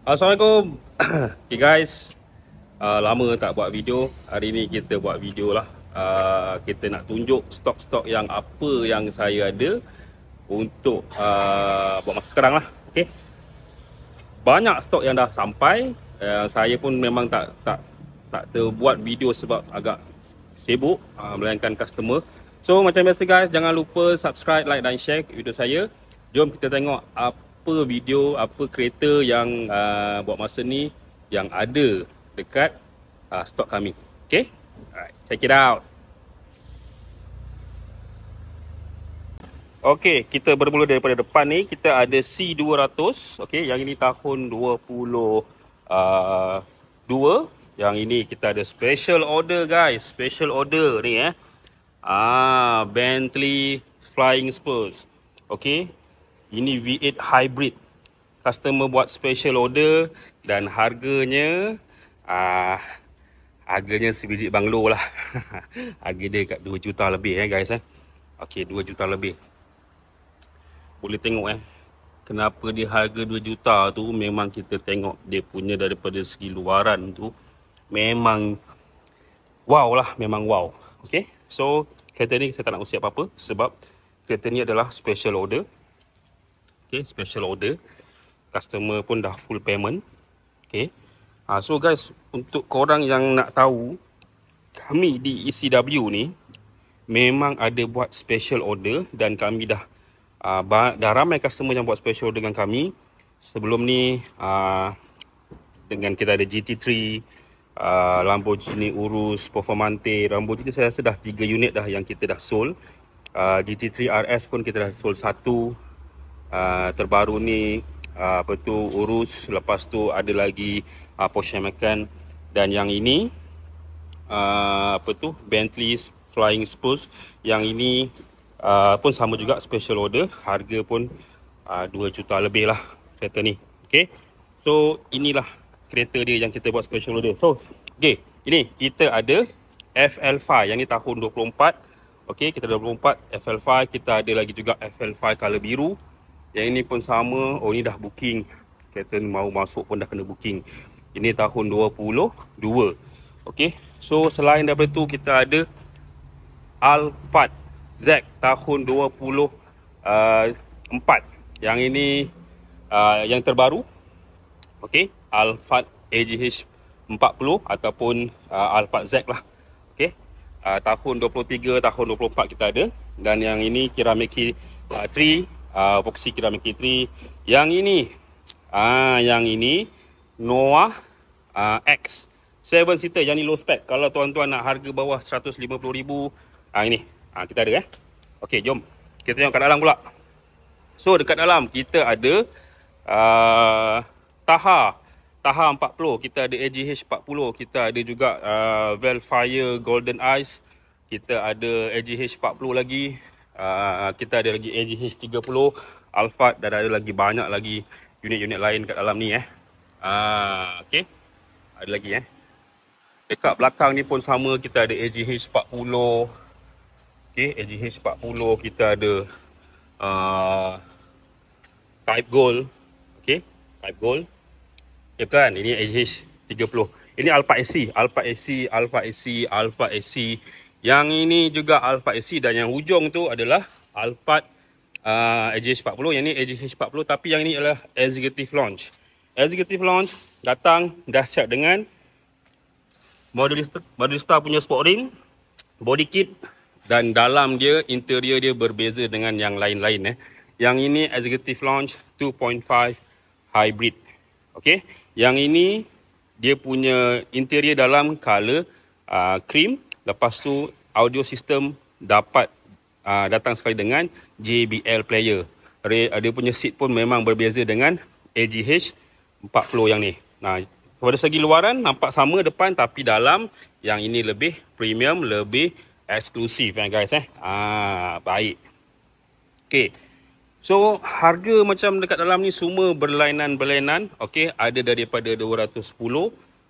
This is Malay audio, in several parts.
Assalamualaikum. Okay guys, lama tak buat video. Hari ni kita buat video lah. Kita nak tunjuk stok-stok yang apa yang saya ada untuk buat masa sekarang lah. Okay, banyak stok yang dah sampai. Saya pun memang tak terbuat video sebab agak sibuk melayankan customer. So macam biasa guys, jangan lupa subscribe, like dan share video saya. Jom kita tengok apa video, apa kereta yang buat masa ni yang ada dekat stok kami. Okay, alright, check it out. Okay, kita bermula daripada depan ni. Kita ada C200. Okay, yang ini tahun 22. Yang ini kita ada special order guys. Special order ni Bentley Flying Spurs. Okay, ini V8 hybrid. Customer buat special order dan harganya harganya sebiji banglo lah. Harga dia kat 2 juta lebih guys Okay, 2 juta lebih. Boleh tengok kenapa dia harga 2 juta tu. Memang kita tengok dia punya daripada segi luaran tu memang wow lah, memang wow. Okay, so kereta ni saya tak nak usia apa-apa sebab kereta ni adalah special order. Okay, special order. Customer pun dah full payment. Okay, so guys, untuk korang yang nak tahu, kami di ECW ni memang ada buat special order dan kami dah ramai customer yang buat special dengan kami. Sebelum ni dengan kita ada GT3, Lamborghini Urus, Performante. Lamborghini saya rasa dah 3 unit dah yang kita dah sold. GT3 RS pun kita dah sold 1. Terbaru ni Urus. Lepas tu ada lagi Porsche Macan. Dan yang ini Bentley Flying Spurs. Yang ini pun sama juga special order. Harga pun 2 juta lebih lah kereta ni. Okay, so inilah kereta dia yang kita buat special order. So okay, ini kita ada FL5. Yang ni tahun 24. Okay, kita ada 24 FL5. Kita ada lagi juga FL5 color biru. Yang ini pun sama. Oh, ni dah booking. Kereta ni mau masuk pun dah kena booking. Ini tahun 22. Okay, so selain daripada tu kita ada Alphard Z tahun 24. Yang ini yang terbaru. Okey, Alphard AGH 40 ataupun Alphard Z lah. Okey, tahun 23, tahun 24 kita ada. Dan yang ini Kiramaki 3, Voxy Kiramaki 3. Yang ini Noah X 7 seater. Yang ni low spec. Kalau tuan-tuan nak harga bawah 150,000, ini kita ada Okey, jom kita tengok kat dalam pula. So dekat dalam kita ada Taha 40, kita ada AGH 40, kita ada juga Velfire Golden Eyes, kita ada AGH 40 lagi, kita ada lagi AGH 30 Alphard, dan ada lagi banyak lagi unit-unit lain kat dalam ni okey, ada lagi dekat belakang ni pun sama, kita ada AGH 40. Okay, AGH 40, kita ada Type Gold. Okay, Type Gold. Ya kan, ini AGH 30. Ini Alphard SC, Alphard SC, Alphard SC, Alphard SC. Yang ini juga Alphard SC, dan yang hujung tu adalah Alphard AGH 40. Yang ni AGH 40, tapi yang ini adalah Executive Launch. Executive Launch datang dahsyat dengan Modelista punya sport ring, body kit, dan dalam dia, interior dia berbeza dengan yang lain-lain Yang ini Executive Launch 2.5 hybrid. Okey, yang ini dia punya interior dalam color cream. Lepas tu audio system dapat datang sekali dengan JBL player. Dia punya seat pun memang berbeza dengan AGH 40 yang ni. Nah, pada segi luaran nampak sama depan, tapi dalam yang ini lebih premium, lebih eksklusif guys baik. Okey, so harga macam dekat dalam ni semua berlainan. Okey, ada daripada 210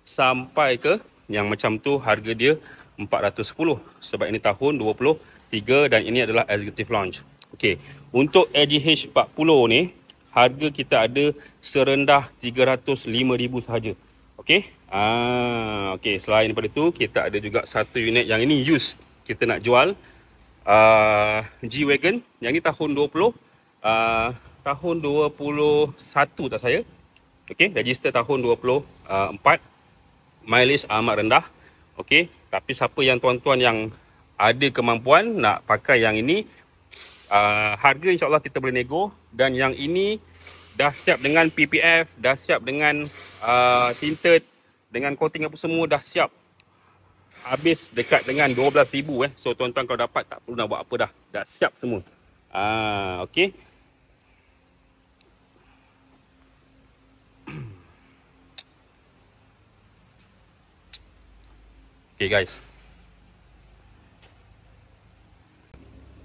sampai ke yang macam tu harga dia 410 sebab ini tahun 23 dan ini adalah executive launch. Okey, untuk AGH 40 ni harga kita ada serendah 305,000 sahaja. Okey. Okey, selain daripada itu kita ada juga satu unit yang ini used. Kita nak jual G-Wagon. Yang ni tahun 20 tahun 21 tak saya. Okey, register tahun 24. Mileage amat rendah. Okey, tapi siapa yang tuan-tuan yang ada kemampuan nak pakai yang ini, harga insyaAllah kita boleh nego. Dan yang ini dah siap dengan PPF, dah siap dengan tinted, dengan coating apa semua dah siap. Habis dekat dengan 12,000 So tuan-tuan kalau dapat tak perlu nak buat apa dah. Dah siap semua. Okey. Okay guys.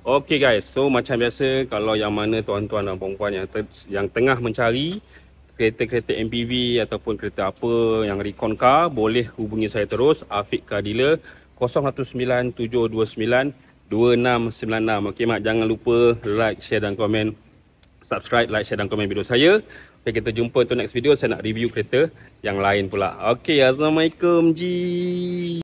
Okay guys, so macam biasa kalau yang mana tuan-tuan dan puan-puan yang tengah mencari kereta-kereta MPV ataupun kereta apa yang recon car, boleh hubungi saya terus, Afiq Car Dealer 0197292696. Okay mak, jangan lupa like, share dan komen, subscribe, like, share dan komen video saya. Okay, kita jumpa untuk next video. Saya nak review kereta yang lain pula. Okay, Assalamualaikum ji.